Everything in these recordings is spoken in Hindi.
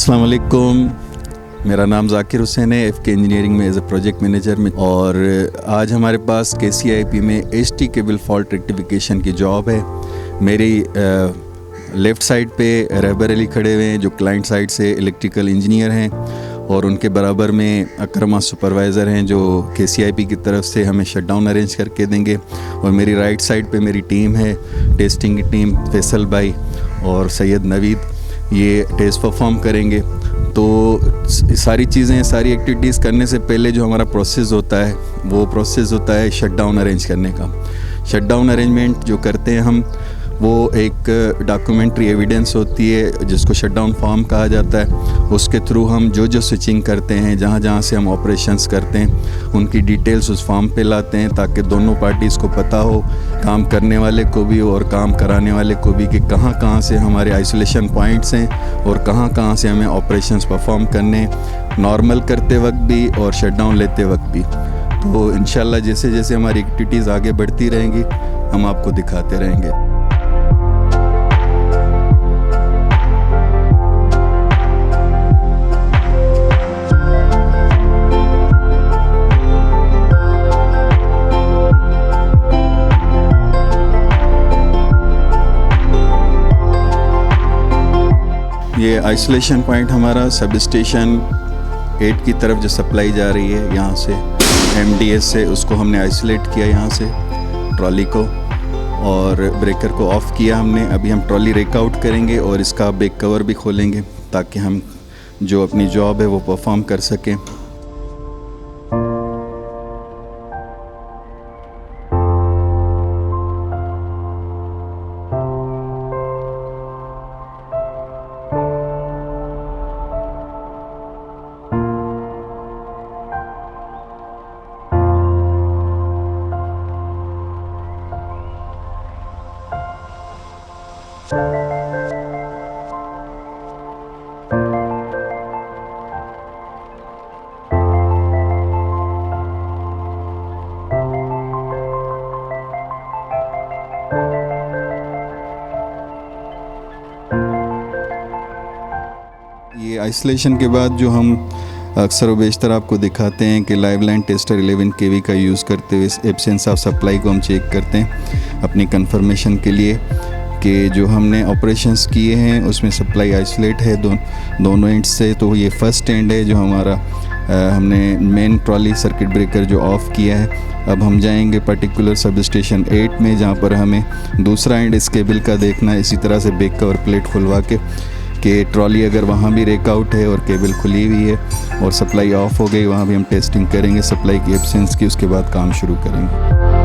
अस्सलाम वालेकुम। मेरा नाम ज़ाकिर हुसैन है, एफ़के इंजीनियरिंग में एज ए प्रोजेक्ट मैनेजर में। और आज हमारे पास KCIP में HT केबल फॉल्ट रेक्टिफिकेशन की जॉब है। मेरी लेफ़्ट साइड पे रहबर अली खड़े हुए हैं जो क्लाइंट साइड से इलेक्ट्रिकल इंजीनियर हैं, और उनके बराबर में अकरमा सुपरवाइज़र हैं जो KCIP की तरफ से हमें शटडाउन अरेंज करके देंगे। और मेरी राइट साइड पे मेरी टीम है, टेस्टिंग की टीम, फैसल भाई और सैयद नवीद, ये टेस्ट परफॉर्म करेंगे। तो सारी चीज़ें, सारी एक्टिविटीज़ करने से पहले जो हमारा प्रोसेस होता है वो प्रोसेस होता है शटडाउन अरेंज करने का। शटडाउन अरेंजमेंट जो करते हैं हम, वो एक डॉक्यूमेंट्री एविडेंस होती है जिसको शटडाउन फॉर्म कहा जाता है। उसके थ्रू हम जो स्विचिंग करते हैं, जहाँ जहाँ से हम ऑपरेशंस करते हैं, उनकी डिटेल्स उस फॉर्म पे लाते हैं ताकि दोनों पार्टीज़ को पता हो, काम करने वाले को भी और काम कराने वाले को भी, कि कहाँ कहाँ से हमारे आइसोलेशन पॉइंट्स हैं और कहाँ कहाँ से हमें ऑपरेशंस परफॉर्म करने, नॉर्मल करते वक्त भी और शटडाउन लेते वक्त भी। तो इंशाल्लाह जैसे जैसे हमारी एक्टिविटीज़ आगे बढ़ती रहेंगी हम आपको दिखाते रहेंगे। ये आइसोलेशन पॉइंट हमारा सब स्टेशन 8 की तरफ जो सप्लाई जा रही है, यहाँ से MDS से उसको हमने आइसोलेट किया यहाँ से ट्रॉली को, और ब्रेकर को ऑफ़ किया हमने। अभी हम ट्रॉली रेक आउट करेंगे और इसका बैक कवर भी खोलेंगे ताकि हम जो अपनी जॉब है वो परफॉर्म कर सकें। ये आइसोलेशन के बाद जो हम अक्सर व बेशतर आपको दिखाते हैं कि लाइव लाइन टेस्टर 11 kV का यूज़ करते हुए एब्सेंस ऑफ सप्लाई को हम चेक करते हैं अपनी कंफर्मेशन के लिए कि जो हमने ऑपरेशंस किए हैं उसमें सप्लाई आइसोलेट है दोनों एंड से। तो ये फर्स्ट एंड है जो हमारा हमने मेन ट्रॉली सर्किट ब्रेकर जो ऑफ़ किया है। अब हम जाएंगे पर्टिकुलर सब स्टेशन 8 में, जहाँ पर हमें दूसरा एंड इस केबल का देखना है, इसी तरह से बैक कवर प्लेट खुलवा के कि ट्रॉली अगर वहाँ भी रेक आउट है और केबल खुली हुई है और सप्लाई ऑफ हो गई, वहाँ भी हम टेस्टिंग करेंगे सप्लाई की एब्सेंस की, उसके बाद काम शुरू करेंगे।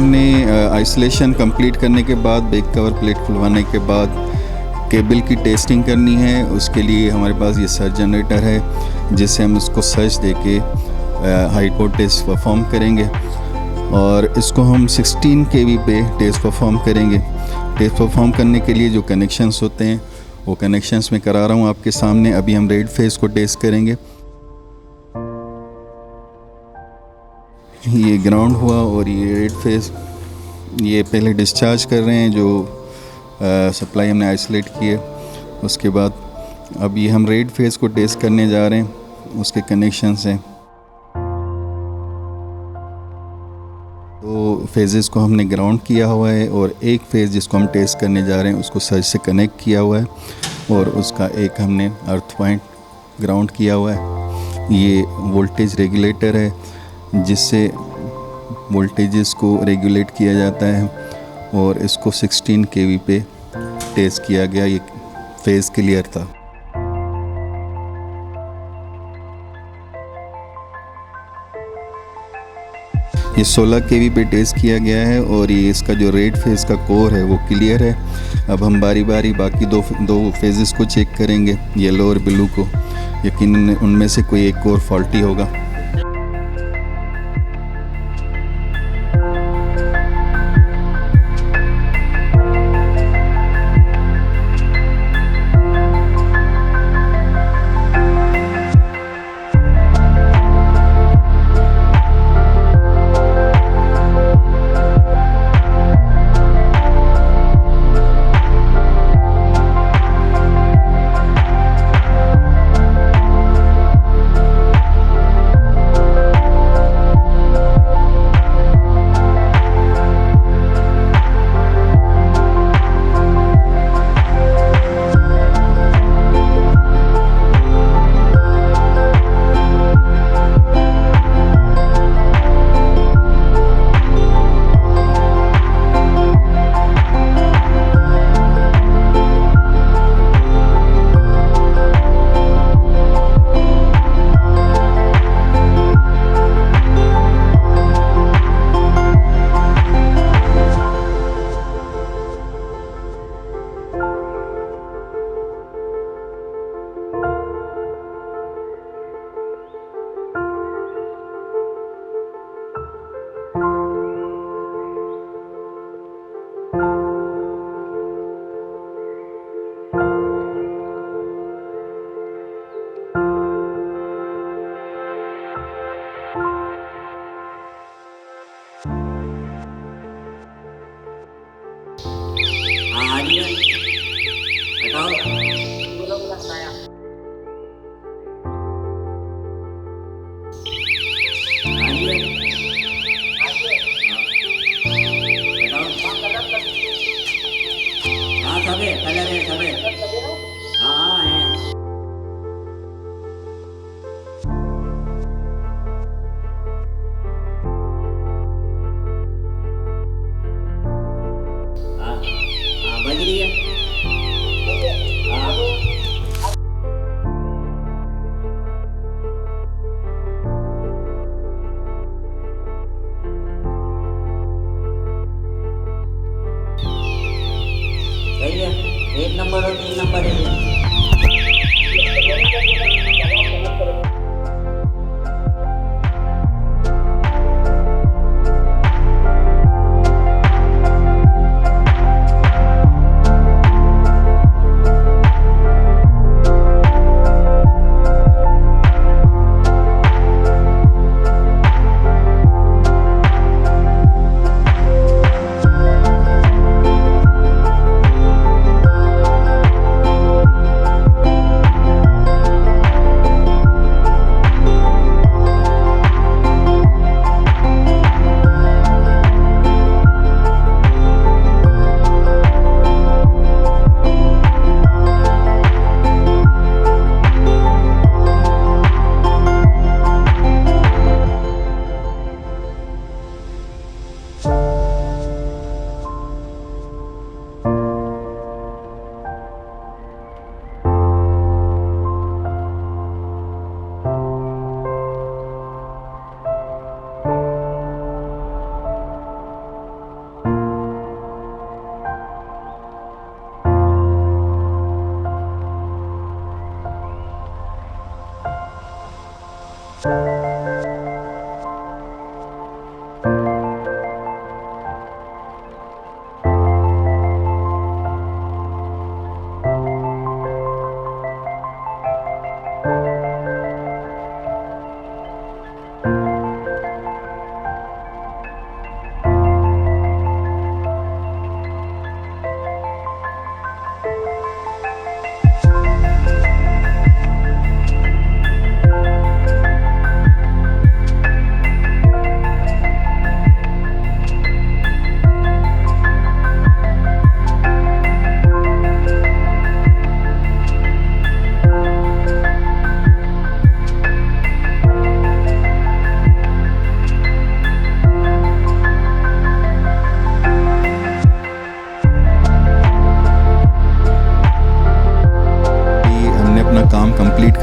हमने आइसोलेशन कंप्लीट करने के बाद, बैक कवर प्लेट खुलवाने के बाद केबल की टेस्टिंग करनी है। उसके लिए हमारे पास ये सर्ज जनरेटर है, जिससे हम उसको सर्च दे के हाई कोड टेस्ट परफॉर्म करेंगे और इसको हम 16 kV पे टेस्ट परफॉर्म करेंगे। टेस्ट परफॉर्म करने के लिए जो कनेक्शंस होते हैं वो कनेक्शंस में करा रहा हूँ आपके सामने। अभी हम रेड फेस को टेस्ट करेंगे। ये ग्राउंड हुआ और ये रेड फेस, ये पहले डिस्चार्ज कर रहे हैं जो सप्लाई हमने आइसोलेट की है। उसके बाद अब ये हम रेड फेस को टेस्ट करने जा रहे हैं, उसके कनेक्शंस हैं। तो फेजेस को हमने ग्राउंड किया हुआ है और एक फेज़ जिसको हम टेस्ट करने जा रहे हैं उसको सर्ज से कनेक्ट किया हुआ है और उसका एक हमने अर्थ पॉइंट ग्राउंड किया हुआ है। ये वोल्टेज रेगुलेटर है, जिससे वोल्टेजेस को रेगुलेट किया जाता है और इसको 16 kV पे टेस्ट किया गया। ये फेज़ क्लियर था। ये 16 kV पे टेस्ट किया गया है और ये इसका जो रेड फेज़ का कोर है वो क्लियर है। अब हम बारी बारी बाकी दो फेजेस को चेक करेंगे, येलो और ब्लू को। यकीनन उनमें से कोई एक कोर फॉल्टी होगा। सबे कलर है सबे। हाँ है। हाँ हाँ बज रही है। हाँ सही है। 1 नंबर और 3 नंबर है।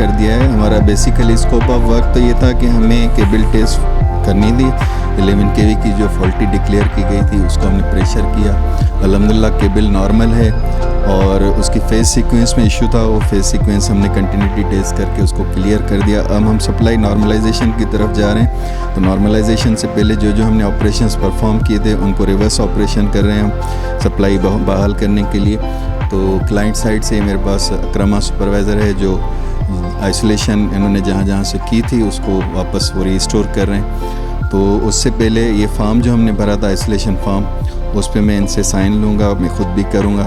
कर दिया है। हमारा बेसिकली स्कोप ऑफ वर्क तो ये था कि हमें केबल टेस्ट करनी थी। 11 kV की जो फॉल्टी डिक्लेयर की गई थी उसको हमने प्रेशर किया। अल्हम्दुलिल्लाह केबल नॉर्मल है और उसकी फेज सीक्वेंस में इशू था, वो फेज सीक्वेंस हमने कंटिन्यूटी टेस्ट करके उसको क्लियर कर दिया। अब हम सप्लाई नॉर्मलाइजेशन की तरफ जा रहे हैं। तो नॉर्मलाइजेशन से पहले जो जो हमने ऑपरेशंस परफॉर्म किए थे उनको रिवर्स ऑपरेशन कर रहे हैं हम सप्लाई बहाल करने के लिए। तो क्लाइंट साइड से मेरे पास अक्रमा सुपरवाइज़र है जो आइसोलेशन इन्होंने जहाँ जहाँ से की थी उसको वापस वो रिस्टोर कर रहे हैं। तो उससे पहले ये फॉर्म जो हमने भरा था आइसोलेशन फॉर्म, उस पर मैं इनसे साइन लूँगा, मैं ख़ुद भी करूँगा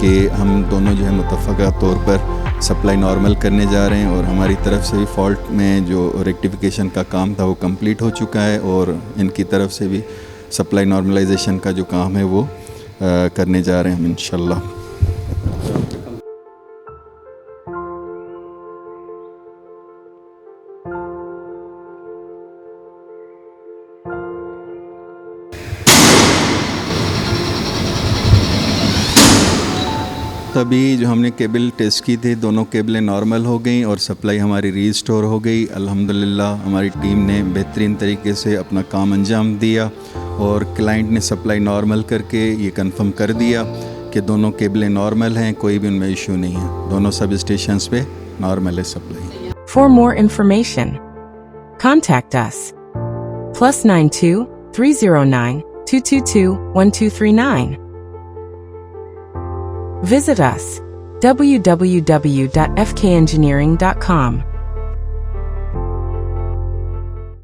कि हम दोनों जो है मुतफ़क़ा तौर पर सप्लाई नॉर्मल करने जा रहे हैं और हमारी तरफ से भी फॉल्ट में जो रेक्टिफिकेशन का काम था वो कंप्लीट हो चुका है और इनकी तरफ से भी सप्लाई नॉर्मलाइजेशन का जो काम है वो करने जा रहे हैं हम इंशाल्लाह। अभी जो हमने केबल टेस्ट की थी दोनों केबलें नॉर्मल हो गई और सप्लाई हमारी रीस्टोर हो गई। अल्हम्दुलिल्लाह हमारी टीम ने बेहतरीन तरीके से अपना काम अंजाम दिया और क्लाइंट ने सप्लाई नॉर्मल करके ये कंफर्म कर दिया कि दोनों केबलें नॉर्मल हैं, कोई भी उनमें इशू नहीं है, दोनों सब स्टेशंस पे नॉर्मल है supply. For more information, contact us +92 309 222 1239. Visit us www.fkengineering.com.